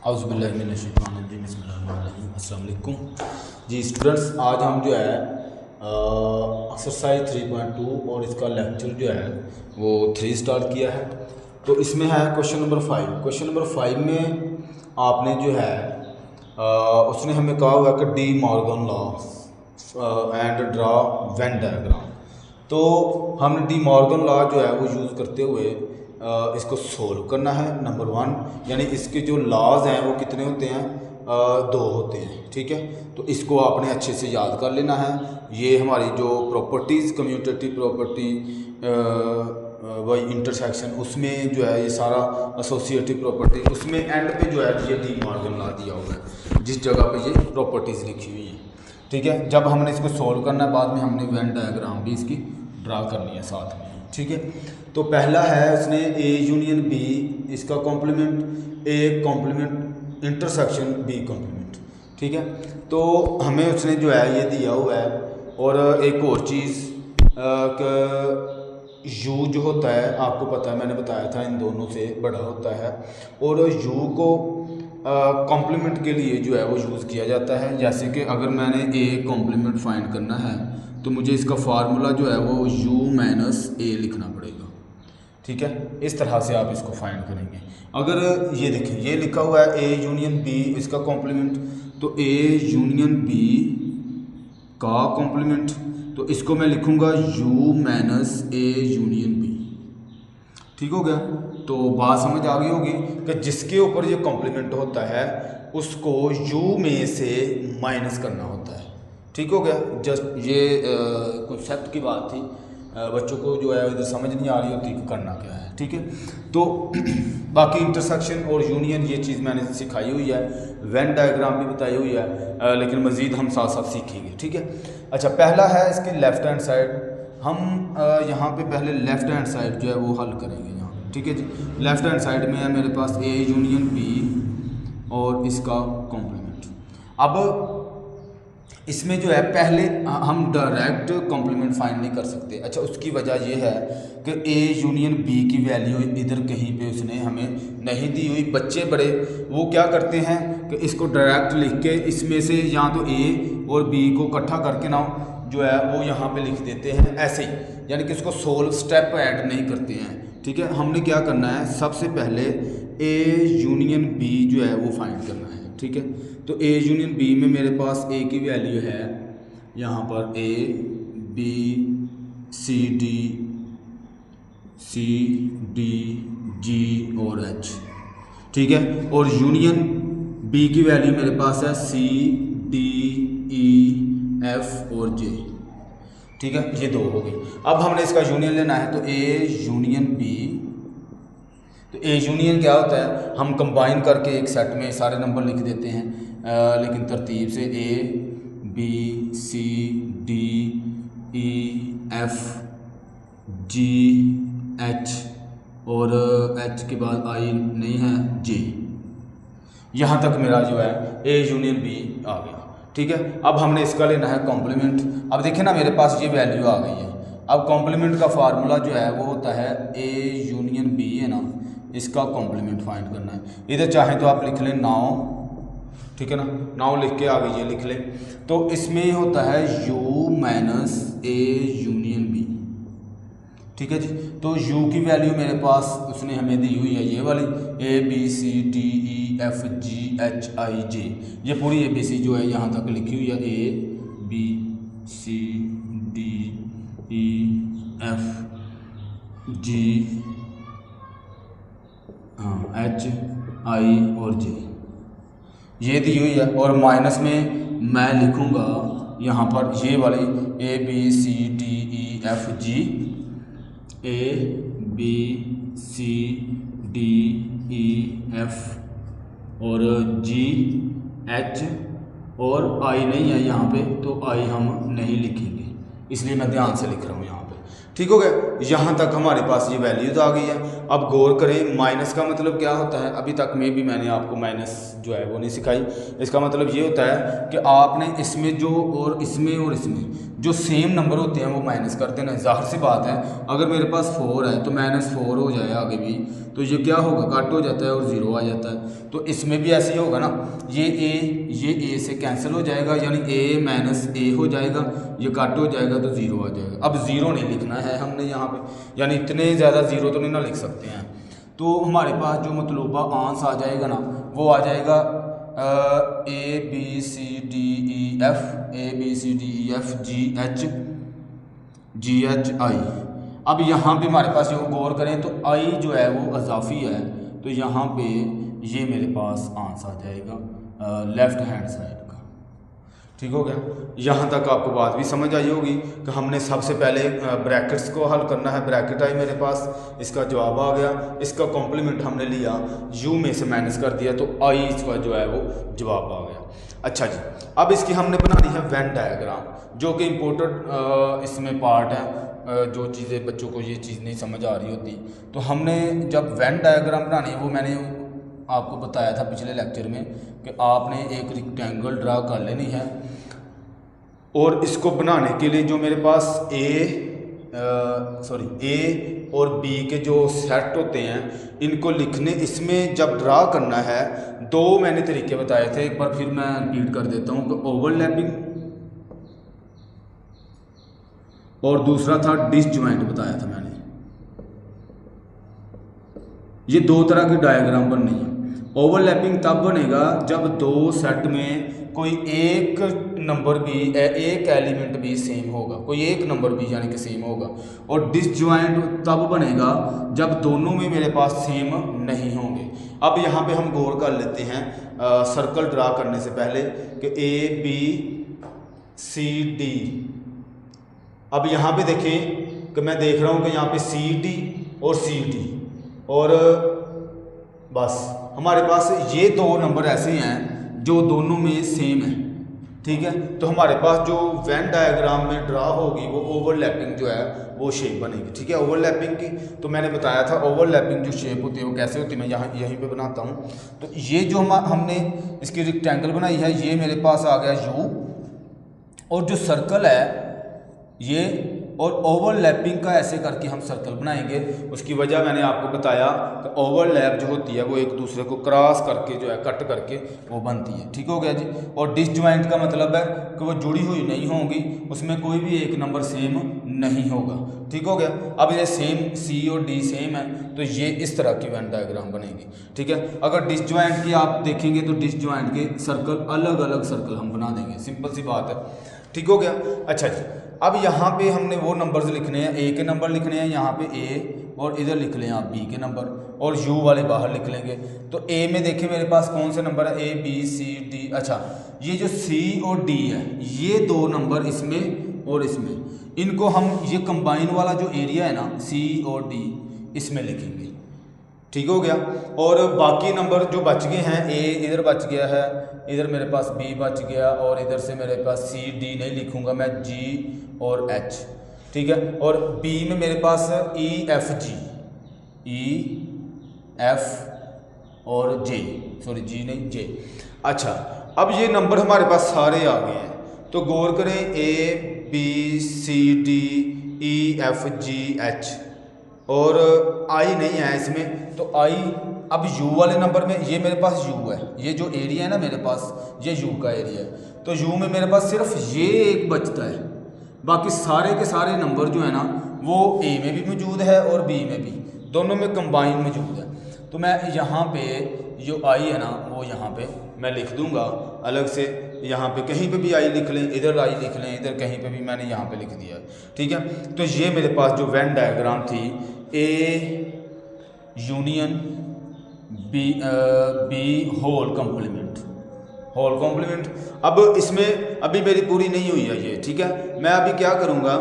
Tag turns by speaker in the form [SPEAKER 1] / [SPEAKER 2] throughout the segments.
[SPEAKER 1] औज़ुबिल्लाहिमिनश्शैतानिर्रजीम बिस्मिल्लाहिर्रहमानिर्रहीम। अस्सलाम वालेकुम जी स्टूडेंट्स, आज हम जो है एक्सरसाइज 3.2 और इसका लेक्चर जो है वो 3 स्टार्ट किया है। तो इसमें है क्वेश्चन नंबर 5। क्वेश्चन नंबर 5 में आपने जो है उसने हमें कहा हुआ है कि De Morgan law and draw Venn diagram. तो हमने डी मॉर्गन लॉ जो है वो यूज़ करते हुए इसको सोल्व करना है। नंबर 1 यानी इसके जो लॉज हैं वो कितने होते हैं, 2 होते हैं। ठीक है, तो इसको आपने अच्छे से याद कर लेना है। ये हमारी जो प्रॉपर्टीज़ कम्यूटेटिव प्रॉपर्टी वही इंटरसेक्शन, उसमें जो है ये सारा एसोसिएटिव प्रॉपर्टी, उसमें एंड पे जो है ये डी मॉर्गन लॉ दिया हुआ है जिस जगह पे ये प्रॉपर्टीज़ लिखी हुई है। ठीक है, जब हमने इसको सोल्व करना है बाद में हमने वेन डायग्राम भी इसकी ड्रा करनी है साथ में। ठीक है, तो पहला है उसने ए यूनियन बी, इसका complement A complement intersection B complement. ठीक है, तो हमें उसने जो है ये दिया हुआ है। और एक और चीज़ यू जो होता है आपको पता है, मैंने बताया था इन दोनों से बड़ा होता है। और यू को कॉम्प्लीमेंट के लिए जो है वो यूज़ किया जाता है। जैसे कि अगर मैंने ए कॉम्प्लीमेंट फाइंड करना है तो मुझे इसका फार्मूला जो है वो u माइनस ए लिखना पड़ेगा। ठीक है, इस तरह से आप इसको फाइंड करेंगे। अगर ये देखिए ये लिखा हुआ है ए यूनियन बी, इसका कॉम्प्लीमेंट, तो ए यूनियन बी का कॉम्प्लीमेंट, तो इसको मैं लिखूंगा u minus A union B. ठीक हो गया, तो बात समझ आ गई होगी कि जिसके ऊपर ये कॉम्प्लीमेंट होता है उसको u में से माइनस करना होता है। ठीक हो गया, जस्ट ये कॉन्सेप्ट की बात थी, बच्चों को जो है इधर समझ नहीं आ रही होती कि करना क्या है। ठीक है, तो बाकी इंटरसेक्शन और यूनियन ये चीज़ मैंने सिखाई हुई है, वेन डायग्राम भी बताई हुई है, लेकिन मज़ीद हम साथ साथ सीखेंगे। ठीक है, अच्छा पहला है इसकी लेफ़्ट हैंड साइड। हम यहाँ पे पहले लेफ़्ट हैंड साइड जो है वो हल करेंगे यहाँ पे। ठीक है जी, लेफ़्ट हैंड साइड में है मेरे पास ए यूनियन बी और इसका कॉम्प्लीमेंट। अब इसमें जो है पहले हम डायरेक्ट कॉम्प्लीमेंट फाइंड नहीं कर सकते। अच्छा, उसकी वजह यह है कि ए यूनियन बी की वैल्यू इधर कहीं पे उसने हमें नहीं दी हुई। बच्चे बड़े वो क्या करते हैं कि इसको डायरेक्ट लिख के इसमें से या तो ए और बी को इकट्ठा करके ना जो है वो यहाँ पे लिख देते हैं ऐसे ही, यानी कि इसको सोल्व स्टेप ऐड नहीं करते हैं। ठीक है, हमने क्या करना है, सबसे पहले ए यूनियन बी जो है वो फाइंड करना है। ठीक है, तो ए यूनियन बी में मेरे पास ए की वैल्यू है यहाँ पर ए बी सी डी जी और एच। ठीक है, और यूनियन बी की वैल्यू मेरे पास है सी डी ई एफ और जे। ठीक है, ये 2 हो गए। अब हमने इसका यूनियन लेना है, तो ए यूनियन बी, तो ए यूनियन क्या होता है, हम कंबाइन करके एक सेट में सारे नंबर लिख देते हैं, लेकिन तरतीब से A B C D E F G H और एच के बाद आई नहीं है जे। यहाँ तक मेरा जो है ए यूनियन बी आ गया। ठीक है, अब हमने इसका लेना है कॉम्प्लीमेंट। अब देखिए ना मेरे पास ये वैल्यू आ गई है। अब कॉम्प्लीमेंट का फार्मूला जो है वो होता है ए यूनियन बी है ना, इसका कॉम्प्लीमेंट फाइंड करना है। इधर चाहे तो आप लिख लें 9, ठीक है ना, 9 लिख के आगे ये लिख लें। तो इसमें होता है u minus A union B. ठीक है जी, तो u की वैल्यू मेरे पास उसने हमें दी हुई है ये वाली A B C D E F G H I J. ये पूरी ए बी सी जो है यहाँ तक लिखी हुई है, A B C D E F G H I और जे, ये दी हुई है। और माइनस में मैं लिखूँगा यहाँ पर ये वाली A B C D E F G, A B C D E F और जी एच, और आई नहीं है यहाँ पे, तो आई हम नहीं लिखेंगे, इसलिए मैं ध्यान से लिख रहा हूँ यहाँ पे। ठीक हो गया। यहाँ तक हमारे पास ये वैल्यूज आ गई है। अब गौर करें माइनस का मतलब क्या होता है, अभी तक में भी मैंने आपको माइनस जो है वो नहीं सिखाई। इसका मतलब ये होता है कि आपने इसमें जो और इसमें जो सेम नंबर होते हैं वो माइनस कर देना। ज़ाहिर सी बात है, अगर मेरे पास 4 है तो -4 हो जाए आगे भी तो ये क्या होगा, कट हो जाता है और 0 आ जाता है। तो इसमें भी ऐसे ही होगा ना, ये ए से कैंसिल हो जाएगा, यानी a - हो जाएगा, ये कट हो जाएगा तो 0 आ जाएगा। अब 0 नहीं लिखना है हमने यहाँ पे, यानी इतने ज़्यादा 0 तो नहीं ना लिख सकते हैं। तो हमारे पास जो मतलूबा आंस आ जाएगा ना, वो आ जाएगा ABCDEF GHI। अब यहाँ पे हमारे पास जो गौर करें तो आई जो है वो अजाफी है, तो यहाँ पे ये मेरे पास आंसर आ जाएगा लेफ़्ट हैंड साइड का। ठीक हो गया। यहाँ तक आपको बात भी समझ आई होगी कि हमने सबसे पहले ब्रैकेट्स को हल करना है। ब्रैकेट आई मेरे पास, इसका जवाब आ गया, इसका कॉम्प्लीमेंट हमने लिया, यू में से माइनस कर दिया तो आई इसका जो है वो जवाब आ गया। अच्छा जी, अब इसकी हमने बनानी है वेन डायग्राम, जो कि इम्पोर्टेंट इसमें पार्ट है। जो चीज़ें बच्चों को ये चीज़ नहीं समझ आ रही होती, तो हमने जब वेन डायग्राम बनानी है, वो मैंने आपको बताया था पिछले लेक्चर में कि आपने एक रेक्टेंगल ड्रा कर लेनी है, और इसको बनाने के लिए जो मेरे पास ए और बी के जो सेट होते हैं इनको लिखने, इसमें जब ड्रा करना है, दो मैंने तरीके बताए थे, एक बार फिर मैं रिपीट कर देता हूँ कि ओवरलैपिंग और दूसरा था डिसजॉइंट बताया था मैंने। ये दो तरह की डायग्राम बननी है। ओवरलैपिंग तब बनेगा जब दो सेट में कोई एक नंबर भी, एक एलिमेंट भी सेम होगा, कोई एक नंबर भी यानी कि सेम होगा। और डिसजॉइंट तब बनेगा जब दोनों में मेरे पास सेम नहीं होंगे। अब यहाँ पे हम गौर कर लेते हैं सर्कल ड्रा करने से पहले कि ABCD। अब यहाँ पे देखें कि मैं देख रहा हूँ कि यहाँ पे CD और CD, और बस हमारे पास ये दो नंबर ऐसे हैं जो दोनों में सेम है। ठीक है, तो हमारे पास जो वेन डायग्राम में ड्रा होगी वो ओवरलैपिंग जो है वो शेप बनेगी। ठीक है, ओवरलैपिंग की तो मैंने बताया था ओवरलैपिंग जो शेप होती है वो कैसे होती है, मैं यहाँ यहीं पे बनाता हूँ। तो ये जो हमने इसकी रेक्टेंगल बनाई है, ये मेरे पास आ गया U, और जो सर्कल है ये, और ओवरलैपिंग का ऐसे करके हम सर्कल बनाएंगे। उसकी वजह मैंने आपको बताया कि ओवरलैप जो होती है वो एक दूसरे को क्रॉस करके जो है कट करके वो बनती है। ठीक हो गया जी। और डिसजॉइंट का मतलब है कि वो जुड़ी हुई नहीं होंगी, उसमें कोई भी एक नंबर सेम नहीं होगा। ठीक हो गया। अब ये सेम C और D सेम है तो ये इस तरह की वेन डायग्राम बनेगी। ठीक है, अगर डिसजॉइंट की आप देखेंगे तो डिसजॉइंट के सर्कल अलग अलग सर्कल हम बना देंगे, सिंपल सी बात है। ठीक हो गया। अच्छा जी, अब यहाँ पे हमने वो नंबर्स लिखने हैं, A के नंबर लिखने हैं यहाँ पे A, और इधर लिख लें आप B के नंबर, और U वाले बाहर लिख लेंगे। तो A में देखें मेरे पास कौन से नंबर है, A B C D। अच्छा, ये जो C और D है, ये दो नंबर इसमें और इसमें, इनको हम ये कंबाइन वाला जो एरिया है ना C और D, इसमें लिखेंगे। ठीक हो गया। और बाकी नंबर जो बच गए हैं, A इधर बच गया है, इधर मेरे पास B बच गया, और इधर से मेरे पास C D नहीं लिखूंगा मैं, G और H। ठीक है, और B में मेरे पास E F और J, सॉरी G नहीं J। अच्छा, अब ये नंबर हमारे पास सारे आ गए हैं, तो गौर करें A B C D E F G H, और आई नहीं है इसमें, तो आई। अब U वाले नंबर में ये मेरे पास U है, ये जो एरिया है ना मेरे पास, ये U का एरिया है, तो U में मेरे पास सिर्फ ये एक बचता है, बाकी सारे के सारे नंबर जो है ना वो A में भी मौजूद है और B में भी, दोनों में कंबाइन मौजूद है। तो मैं यहाँ पे जो I है ना वो यहाँ पे मैं लिख दूंगा अलग से, यहाँ पे कहीं पे भी I लिख लें, इधर I लिख लें, इधर कहीं पे भी मैंने यहाँ पे लिख दिया। ठीक है, तो ये मेरे पास जो वेन डायग्राम थी, A union B whole complement. अब इसमें अभी मेरी पूरी नहीं हुई है ये। ठीक है, मैं अभी क्या करूँगा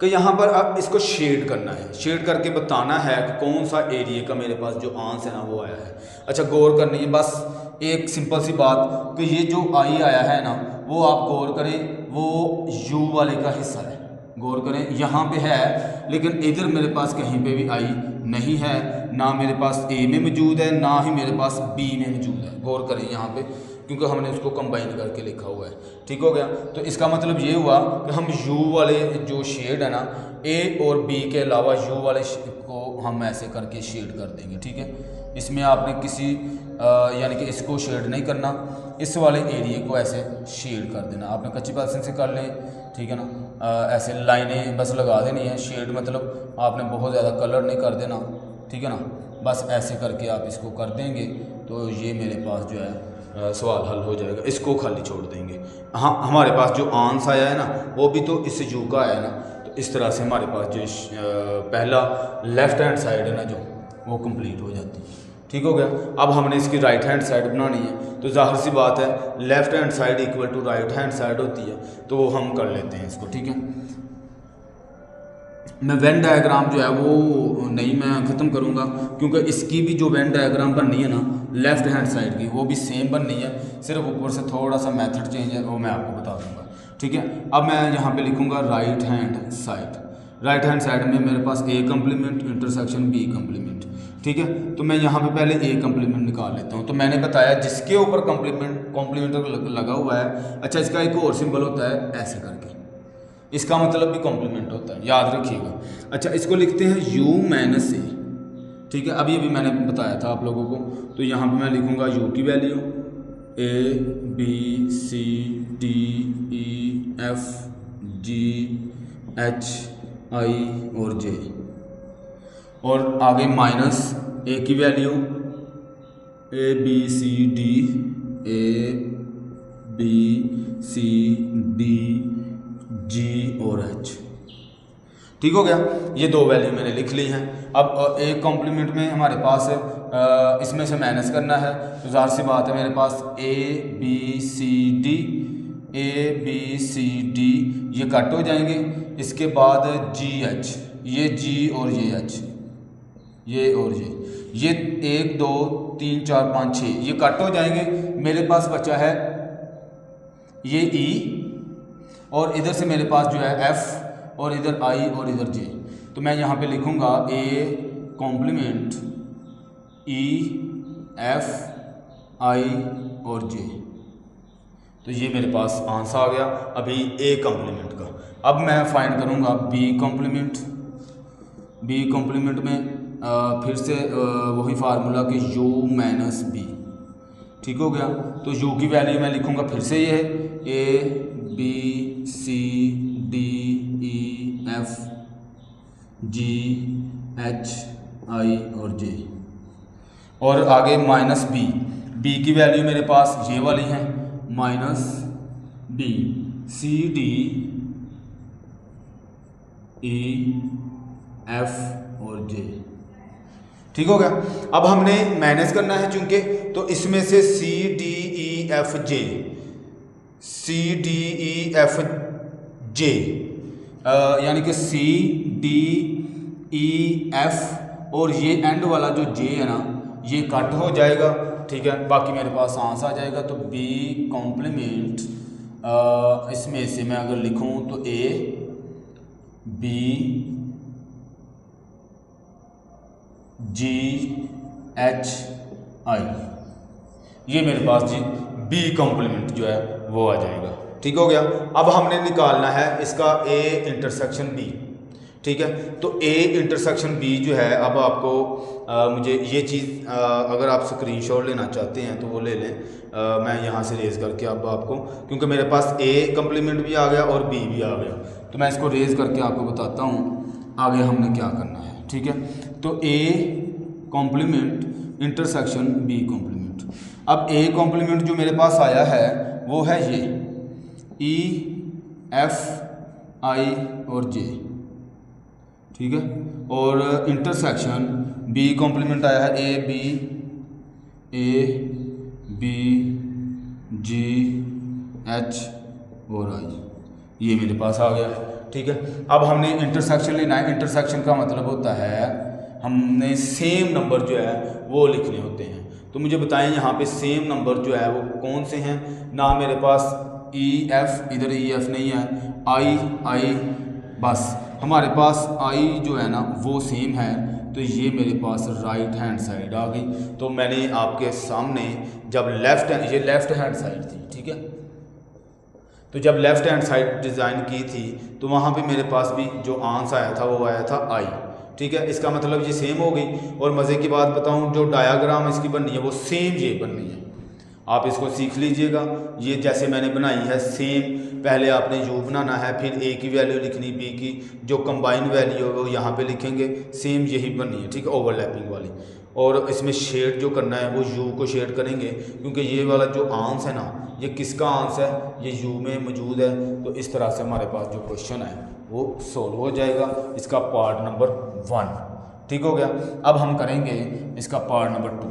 [SPEAKER 1] कि यहाँ पर अब इसको शेड करना है, शेड करके बताना है कि कौन सा एरिया का मेरे पास जो आंसर है ना वो आया है। अच्छा, गौर करनी है बस एक सिंपल सी बात कि ये जो आई आया है ना वो आप गौर करें वो U वाले का हिस्सा है। गौर करें यहाँ पे है, लेकिन इधर मेरे पास कहीं पे भी आई नहीं है, ना मेरे पास ए में मौजूद है, ना ही मेरे पास बी में मौजूद है। गौर करें यहाँ पे, क्योंकि हमने उसको कंबाइन करके लिखा हुआ है। ठीक हो गया। तो इसका मतलब ये हुआ कि हम यू वाले जो शेड है ना, ए और बी के अलावा यू वाले को हम ऐसे करके शेड कर देंगे। ठीक है, इसमें आपने किसी यानी कि इसको शेड नहीं करना, इस वाले एरिए को ऐसे शेड कर देना। आपने कच्ची पेंसिल से कर लें, ठीक है ना, ऐसे लाइनें बस लगा देनी है। शेड मतलब आपने बहुत ज़्यादा कलर नहीं कर देना, ठीक है ना, बस ऐसे करके आप इसको कर देंगे तो ये मेरे पास जो है सवाल हल हो जाएगा। इसको खाली छोड़ देंगे। हाँ, हमारे पास जो आंसर आया है ना, वो भी तो इस यू का आया है ना, तो इस तरह से हमारे पास जो पहला लेफ़्ट हैंड साइड है ना, जो वो कंप्लीट हो जाती है। ठीक हो गया। अब हमने इसकी राइट हैंड साइड बनानी है, तो जाहिर सी बात है left hand side equal to right hand side होती है, तो वो हम कर लेते हैं इसको। ठीक है, मैं वेन डायग्राम जो है वो नहीं मैं ख़त्म करूँगा, क्योंकि इसकी भी जो वेन डायग्राम बननी है ना लेफ़्ट हैंड साइड की, वो भी सेम बननी है, सिर्फ ऊपर से थोड़ा सा मेथड चेंज है, वो मैं आपको बता दूँगा। ठीक है, अब मैं यहाँ पे लिखूँगा right hand side. Right hand side में मेरे पास A complement intersection B complement. ठीक है, तो मैं यहाँ पे पहले ए कम्प्लीमेंट निकाल लेता हूँ। तो मैंने बताया जिसके ऊपर कॉम्प्लीमेंट लगा हुआ है, अच्छा इसका एक और सिंबल होता है ऐसे करके, इसका मतलब भी कॉम्प्लीमेंट होता है, याद रखिएगा। अच्छा, इसको लिखते हैं u माइनस ए। ठीक है, अभी मैंने बताया था आप लोगों को, तो यहाँ पे मैं लिखूँगा u की value a b c d e f g h i और j, और आगे माइनस ए की value a b c d a b c d g और h। ठीक हो गया, ये दो वैल्यू मैंने लिख ली हैं। अब एक कॉम्प्लीमेंट में हमारे पास इसमें से माइनस करना है, तो ज़ाहिर सी बात है मेरे पास a b c d ये कट हो जाएंगे। इसके बाद g h, ये g और ये h, ये और ये 1 2 3 4 5 6 ये कट हो जाएंगे। मेरे पास बचा है ये e, और इधर से मेरे पास जो है f, और इधर i और इधर j। तो मैं यहाँ पे लिखूँगा a complement e f i और j। तो ये मेरे पास आंसर आ गया अभी a कॉम्प्लीमेंट का। अब मैं फाइंड करूँगा b कॉम्प्लीमेंट। b कॉम्प्लीमेंट में फिर से वही फार्मूला कि u माइनस b। ठीक हो गया, तो u की वैल्यू मैं लिखूँगा फिर से ये है a b c d e f g h i और j, और आगे माइनस b की वैल्यू मेरे पास ये वाली है minus b c d e f और j। ठीक हो गया। अब हमने माइनस करना है चूंकि, तो इसमें से c d e f j यानी कि c d e f और ये एंड वाला जो j है ना, ये कट हो जाएगा। ठीक है, बाकी मेरे पास आंसर आ जाएगा। तो b कॉम्प्लीमेंट इसमें से मैं अगर लिखूं तो a b g h i, ये मेरे पास जी b कॉम्प्लीमेंट जो है वो आ जाएगा। ठीक हो गया। अब हमने निकालना है इसका a इंटरसेक्शन b। ठीक है, तो a इंटरसेक्शन b जो है, अब आपको मुझे ये चीज़ अगर आप स्क्रीनशॉट लेना चाहते हैं तो वो ले लें। मैं यहाँ से रेज़ करके अब आपको, क्योंकि मेरे पास a कम्प्लीमेंट भी आ गया और b भी आ गया, तो मैं इसको रेज़ करके आपको बताता हूँ आगे हमने क्या करना है। ठीक है, तो a complement intersection b complement. अब a कॉम्प्लीमेंट जो मेरे पास आया है वो है ये e f i और j। ठीक है, और इंटरसेक्शन b कॉम्प्लीमेंट आया है a b g h और i, ये मेरे पास आ गया। ठीक है, अब हमने इंटरसेक्शन लेना है। इंटरसेक्शन का मतलब होता है हमने सेम नंबर जो है वो लिखने होते हैं। तो मुझे बताएं यहाँ पे सेम नंबर जो है वो कौन से हैं। ना मेरे पास ई एफ, इधर ई एफ नहीं है, आई बस हमारे पास आई जो है ना वो सेम है, तो ये मेरे पास राइट हैंड साइड आ गई। तो मैंने आपके सामने जब ये लेफ़्ट हैंड साइड थी, ठीक है, तो जब लेफ़्ट हैंड साइड डिज़ाइन की थी तो वहाँ पे मेरे पास भी जो आंसर आया था वो आया था आई, ठीक है। इसका मतलब ये सेम हो गई। और मज़े की बात बताऊँ, जो डायाग्राम इसकी बननी है वो सेम ये बननी है, आप इसको सीख लीजिएगा। ये जैसे मैंने बनाई है सेम, पहले आपने यू बनाना है, फिर ए की वैल्यू लिखनी, बी की जो कंबाइन वैल्यू है वो यहाँ पे लिखेंगे, सेम यही बननी है, ठीक है, ओवरलैपिंग वाली। और इसमें शेड जो करना है वो यू को शेड करेंगे, क्योंकि ये वाला जो आंस है ना, ये किसका आंस है, ये यू में मौजूद है। तो इस तरह से हमारे पास जो क्वेश्चन है वो सोल्व हो जाएगा, इसका पार्ट नंबर 1, ठीक हो गया। अब हम करेंगे इसका पार्ट नंबर 2,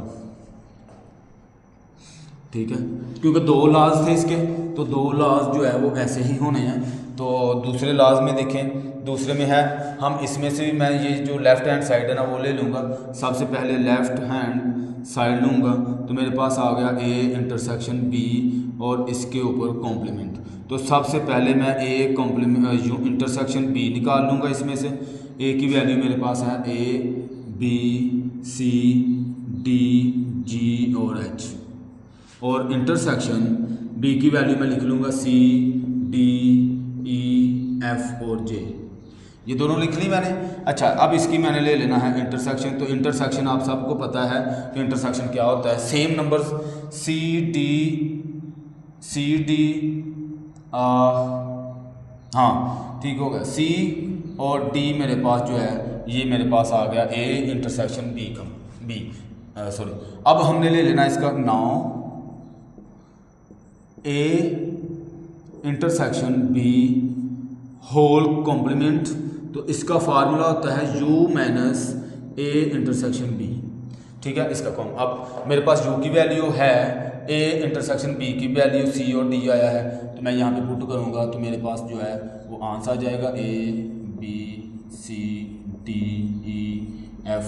[SPEAKER 1] ठीक है, क्योंकि 2 लाज थे इसके, तो 2 लाज जो है वो ऐसे ही होने हैं। तो दूसरे लाज में देखें, दूसरे में है, हम इसमें से भी मैं ये जो लेफ़्ट हैंड साइड है ना वो ले लूँगा। सबसे पहले लेफ़्ट हैंड साइड लूँगा, तो मेरे पास आ गया ए इंटरसेक्शन बी और इसके ऊपर कॉम्प्लीमेंट। तो सबसे पहले मैं ए कॉम्प्लीमेंट इंटरसेक्शन बी निकाल लूँगा। इसमें से ए की वैल्यू मेरे पास है A B C D G और एच, और इंटरसेक्शन बी की वैल्यू मैं लिख लूँगा सी डी ई एफ और जे, ये दोनों लिख ली मैंने। अच्छा, अब इसकी मैंने ले लेना है इंटरसेक्शन। तो इंटरसेक्शन आप सबको पता है कि इंटरसेक्शन क्या होता है, सेम नंबर्स सी डी हाँ ठीक हो गया, सी और डी मेरे पास जो है ये मेरे पास आ गया ए इंटरसेक्शन बी का सॉरी। अब हमने ले लेना इसका now A intersection B whole complement. तो इसका फार्मूला होता है u minus A intersection B, ठीक है, इसका कॉम। अब मेरे पास u की वैल्यू है, ए इंटरसेक्शन बी की वैल्यू सी और डी आया है, तो मैं यहाँ पे पुट करूँगा तो मेरे पास जो है वो आंसर आ जाएगा A B C D E F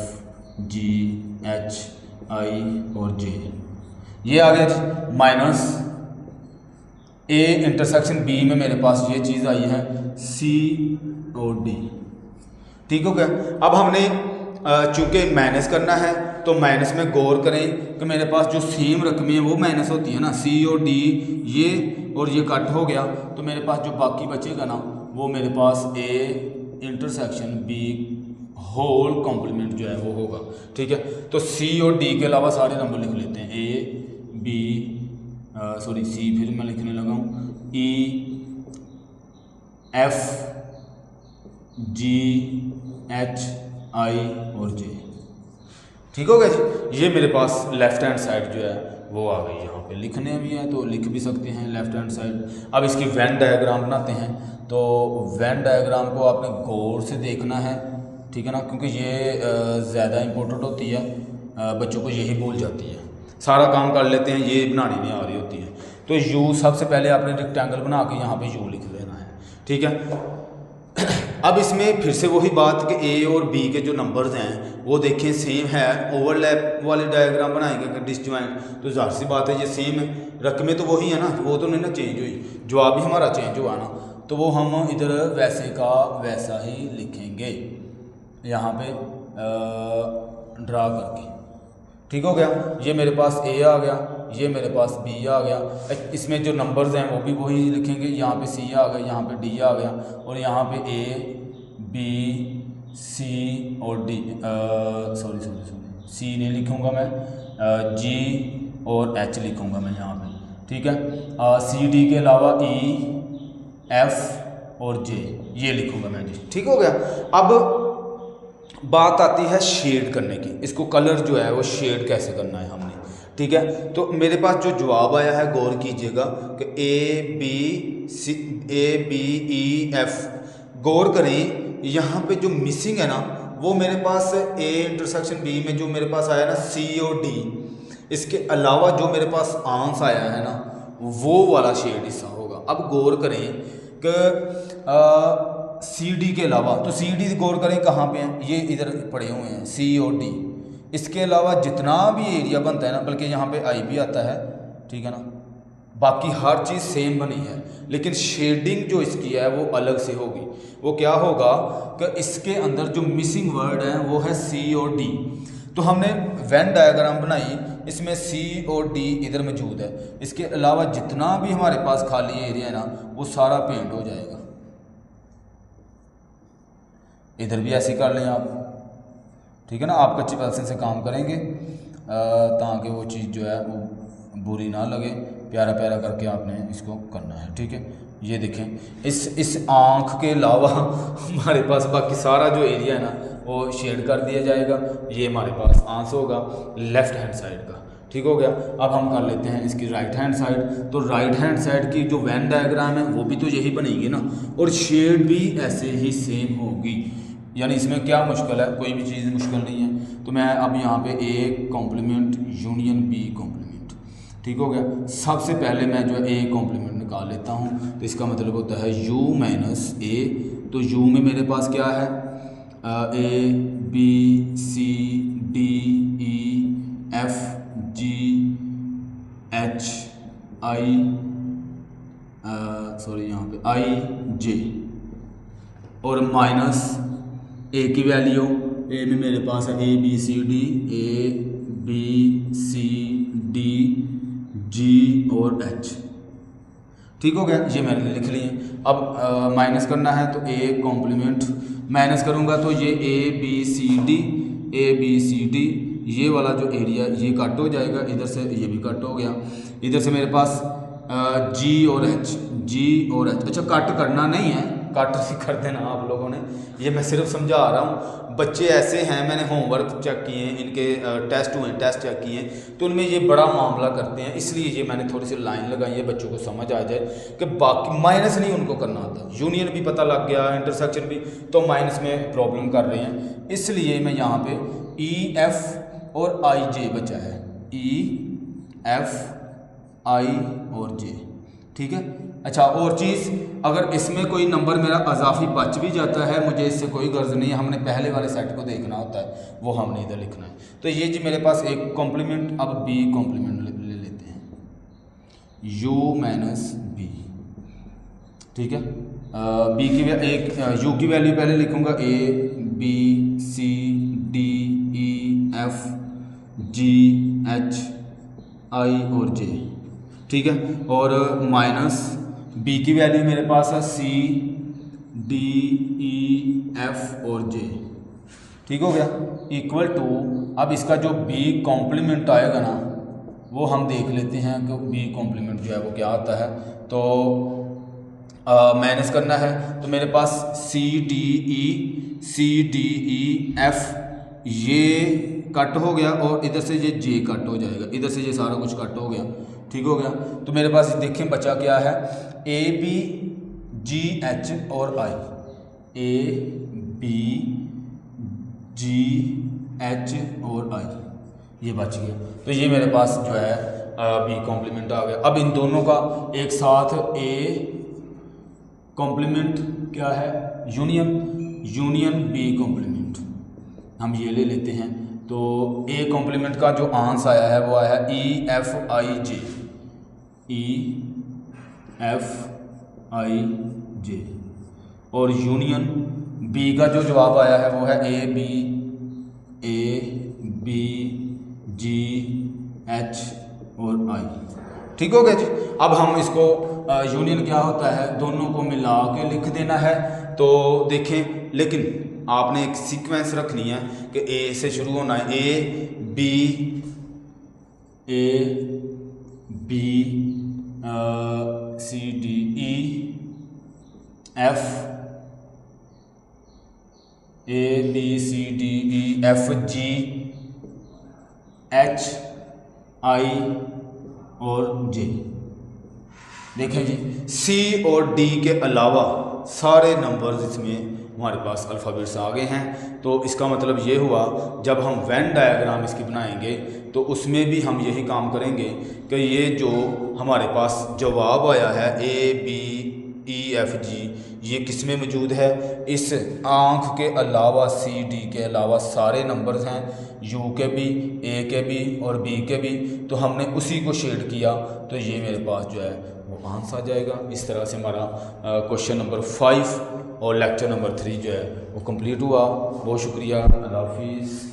[SPEAKER 1] G H I और जे, ये आ गया जी। माइनस ए इंटरसेक्शन बी में मेरे पास ये चीज़ आई है सी और डी, ठीक हो गया। अब हमने चूँकि माइनस करना है तो माइनस में गौर करें कि मेरे पास जो सेम रकमें हैं वो माइनस होती है ना, सी और डी ये और ये कट हो गया, तो मेरे पास जो बाकी बचेगा ना वो मेरे पास A intersection B whole complement जो है वो होगा, ठीक है। तो सी और डी के अलावा सारे नंबर लिख लेते हैं, ए बी सॉरी सी फिर मैं लिखने लगा हूँ, ई एफ जी एच आई और जे, ठीक हो गया जी। ये मेरे पास लेफ़्ट हैंड साइड जो है वो आ गई। यहाँ पे लिखने भी है तो लिख भी सकते हैं लेफ़्ट हैंड साइड। अब इसकी वेन डायग्राम बनाते हैं, तो वेन डायग्राम को आपने गौर से देखना है, ठीक है ना, क्योंकि ये ज़्यादा इम्पोर्टेंट होती है, बच्चों को यही भूल जाती है, सारा काम कर लेते हैं, ये बनानी नहीं आ रही होती है। तो यू सबसे पहले आपने रेक्टेंगल बना के यहाँ पे यू लिख लेना है, ठीक है। अब इसमें फिर से वही बात कि ए और बी के जो नंबर्स हैं वो देखें सेम है, ओवरलैप वाली डायग्राम बनाएंगे अगर डिसजॉइंट, तो ज़ाहिर सी बात है ये सेम है, रकमें तो वही है ना, वो तो नहीं ना चेंज हुई, जवाब भी हमारा चेंज हुआ ना, तो वो हम इधर वैसे का वैसा ही लिखेंगे यहाँ पे ड्रा करके, ठीक हो गया। ये मेरे पास ए आ गया, ये मेरे पास बी आ गया, इसमें जो नंबर्स हैं वो भी वही लिखेंगे, यहाँ पे सी आ गया, यहाँ पे डी आ गया, और यहाँ पे ए बी सी और डी सॉरी सी नहीं लिखूँगा मैं, जी और एच लिखूँगा मैं यहाँ पे, ठीक है। सी डी के अलावा ई एफ और जे ये लिखूँगा मैं जी, ठीक हो गया। अब बात आती है शेड करने की, इसको कलर जो है वो शेड कैसे करना है हमने, ठीक है। तो मेरे पास जो जवाब आया है गौर कीजिएगा कि ए बी ई एफ, गौर करें यहाँ पे जो मिसिंग है ना वो मेरे पास ए इंटरसेक्शन बी में जो मेरे पास आया ना सी और डी, इसके अलावा जो मेरे पास आंस आया है ना वो वाला शेड हिस्सा होगा। अब गौर करें कि सी डी के अलावा, तो सी डी गौर करें कहाँ पे हैं, ये इधर पड़े हुए हैं सी और डी, इसके अलावा जितना भी एरिया बनता है ना, बल्कि यहाँ पे आई भी आता है, ठीक है ना, बाकी हर चीज़ सेम बनी है, लेकिन शेडिंग जो इसकी है वो अलग से होगी। वो क्या होगा कि इसके अंदर जो मिसिंग वर्ड है वो है सी और डी। तो हमने वेन डायग्राम बनाई, इसमें सी और डी इधर मौजूद है, इसके अलावा जितना भी हमारे पास खाली एरिया है ना वो सारा पेंट हो जाएगा। इधर भी ऐसे कर लें आप, ठीक है ना। आप कच्ची पेंसिल से काम करेंगे ताकि वो चीज़ जो है वो बुरी ना लगे, प्यारा प्यारा करके आपने इसको करना है, ठीक है। ये देखें इस आँख के अलावा हमारे पास बाकी सारा जो एरिया है ना वो शेड कर दिया जाएगा। ये हमारे पास आंसर होगा लेफ़्ट हैंड साइड का, ठीक हो गया। अब हम कर लेते हैं इसकी राइट हैंड साइड। तो राइट हैंड साइड की जो वेन डायग्राम है वो भी तो यही बनेगी ना, और शेड भी ऐसे ही सेम होगी। यानी इसमें क्या मुश्किल है, कोई भी चीज़ मुश्किल नहीं है। तो मैं अब यहाँ पे A complement union B complement, ठीक हो गया। सबसे पहले मैं जो है ए कॉम्प्लीमेंट निकाल लेता हूँ, तो इसका मतलब होता है u माइनस ए। तो u में मेरे पास क्या है, A B C D E F G H I sorry यहाँ पे आई जे, और माइनस ए की वैल्यू, ए में मेरे पास है A B C D, A B C D G और एच, ठीक हो गया। ये मैंने लिख लिए। अब माइनस करना है, तो ए कॉम्प्लीमेंट माइनस करूँगा तो ये ए बी सी डी ये वाला जो एरिया ये कट हो जाएगा, इधर से ये भी कट हो गया। इधर से मेरे पास जी और एच। अच्छा कट करना नहीं है, कट कर देना आप लोगों ने, ये मैं सिर्फ समझा रहा हूँ। बच्चे ऐसे हैं, मैंने होमवर्क चेक किए हैं, इनके टेस्ट चेक किए हैं, तो उनमें ये बड़ा मामला करते हैं, इसलिए ये मैंने थोड़ी सी लाइन लगाई है बच्चों को समझ आ जाए कि बाकी माइनस नहीं उनको करना आता। यूनियन भी पता लग गया, इंटरसेक्शन भी, तो माइनस में प्रॉब्लम कर रहे हैं, इसलिए मैं यहाँ पे ई एफ और आई जे बचा है, ई एफ आई और जे, ठीक है। अच्छा और चीज़, अगर इसमें कोई नंबर मेरा अजाफी बच भी जाता है, मुझे इससे कोई गर्ज नहीं है, हमने पहले वाले सेट को देखना होता है, वो हमने इधर लिखना है। तो ये जी मेरे पास एक कॉम्प्लीमेंट। अब बी कॉम्प्लीमेंट ले लेते हैं, u माइनस बी, ठीक है। बी की एक u की वैल्यू पहले लिखूँगा, A B C D E F G H I और जे, ठीक है। और माइनस बी की वैल्यू मेरे पास है सी डी ई एफ और जे, ठीक हो गया, इक्वल टू। अब इसका जो बी कॉम्प्लीमेंट आएगा ना वो हम देख लेते हैं कि बी कॉम्प्लीमेंट जो है वो क्या आता है। तो माइनस करना है, तो मेरे पास सी डी ई एफ ये कट हो गया, और इधर से ये जे कट हो जाएगा, इधर से ये सारा कुछ कट हो गया, ठीक हो गया। तो मेरे पास देखें बचा क्या है, ए बी जी एच और आई, ए बी जी एच और आई, ये बच गया। तो ये मेरे पास जो है बी कॉम्प्लीमेंट आ गया। अब इन दोनों का एक साथ ए कॉम्प्लीमेंट क्या है, यूनियन बी कॉम्प्लीमेंट, हम ये ले लेते हैं। तो ए कॉम्प्लीमेंट का जो आंसर आया है वो आया है E F I J, E F I जे, और यूनियन बी का जो जवाब आया है वो है ए बी जी एच और आई, ठीक हो गया जी। अब हम इसको यूनियन क्या होता है दोनों को मिला के लिख देना है। तो देखें, लेकिन आपने एक सीक्वेंस रखनी है कि ए से शुरू होना है, A B C D E F, A B C D E F G H I और जे। देखें जी, सी और डी के अलावा सारे नंबर्स इसमें हमारे पास अल्फ़ाबेट्स आ गए हैं। तो इसका मतलब ये हुआ जब हम वेन डायग्राम इसकी बनाएंगे तो उसमें भी हम यही काम करेंगे कि ये जो हमारे पास जवाब आया है ए बी EF G ये किस में मौजूद है। इस आँख के अलावा CD के अलावा सारे नंबर्स हैं, U के भी, A के भी और B के भी, तो हमने उसी को शेड किया तो ये मेरे पास जो है वो आंसर आ जाएगा। इस तरह से हमारा क्वेश्चन नंबर 5 और लेक्चर नंबर 3 जो है वो कंप्लीट हुआ। बहुत शुक्रिया, अल्लाह हाफिज़।